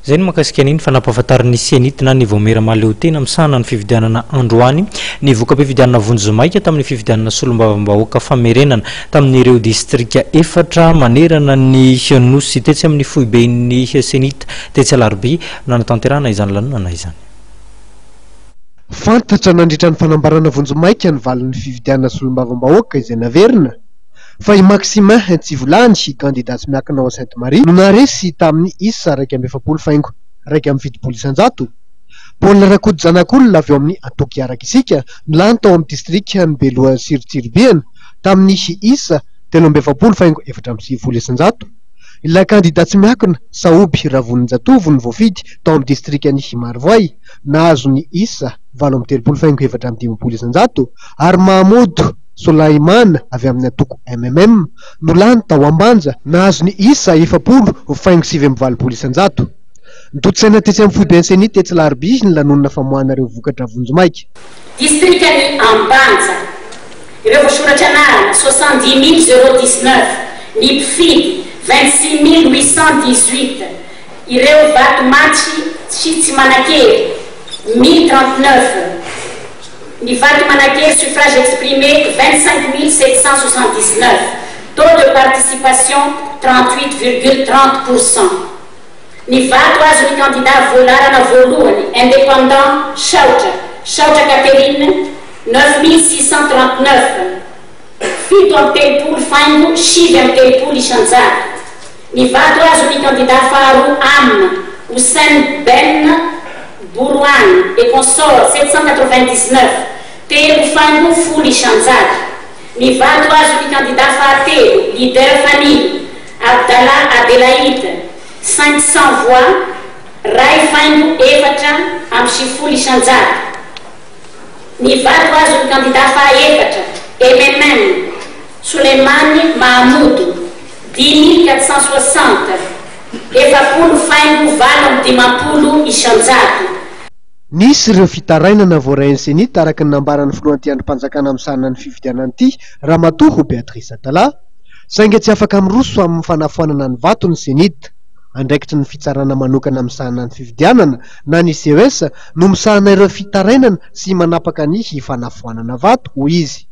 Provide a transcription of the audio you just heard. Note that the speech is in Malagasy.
zay ny makasika an'iny fanampahafantariny senity na ny vomera mahaleo-tena misahana ny fividianana androany ny voka-pividianana vonjomaika tamin'ny fividianana solombavambahoaka famerenana tamin'ireo distrika efatra manerana ny nosy tetsy amin'ny foiben'ny senita tetsy alarobia nanatanterahana izany lanonana izany. Fantatra nandritra ny fanambarana vonjomaika ny valin'ny fividianana solombavambahoaka izay naverina fa i Maximin Tsivolany candidat tsy miankina ao Sainte Marie no naresy tamin'ny isa 170 faingo 120 isanjato. Paul Rakody Janak'olona avy eo amin'ny Antoky Araka isika nilany tao amin'ny distrika ny Beloa Siritsiribiana tamin'ny isa 370 faingo 420 isanjato. Ilay candidat tsy miankina Saoby Ravoninjatovo ny voafidy tao amin'ny distrika ny Marvoay nahazo ny isa 330 faingo 410 isanjato ary Mahamodo Solaimana avy amin'ny Antoko MMM no lany tao Ambanja nahazo ny isa 70 faingo 720 isanjato. Nitotsaina tetsy amin'ny foiben'ny senita tetsy alarobia ny lanonana famoahana ireo vokatra vonjomaika. Distrika ny Ambanja ireo voasoratra anarana 70 019 ny mpifidy 26 818 ireo vatomaty tsy manakery 1039 ny vato manakery suffrage exprimé 25 779 taux de participation 38,30%. Ny vato azo ny candidat voalarana voalohany indépendant Shautra Catherine 9639 fito amby telopolo faingo 7 amby telopolo isanjato. Ny vato azo ny candidat faharoa amina Hussein Ben Bourouane et consort 799 telo faingo folo isanjato. Ny vato azo ny candidat fahatelo leader famille Abdallah Adelaide 500 voix ray faingo efatra amby sivifolo isanjato. Ny vato azo ny candidat fahaefatra MMM Suleimani Mahamudu 10 460 efapolo faingo valo amby dimampolo isanjato. Nisy ireo fitarainana voarain'ny senita araka ny nambaran'ny filohantiandrom-panjakana amin'ny sahanany fividianana ity Ramatoho Beatrice Atala saingy tsy afaka miroso amin'ny fanafoanana ny vato ny senita andraikitry ny fitsarana manokana amin'ny sahanany fividianana na ny CES no misahana ireo fitarainana sy manapaka ny fanafoanana vato hoy izy.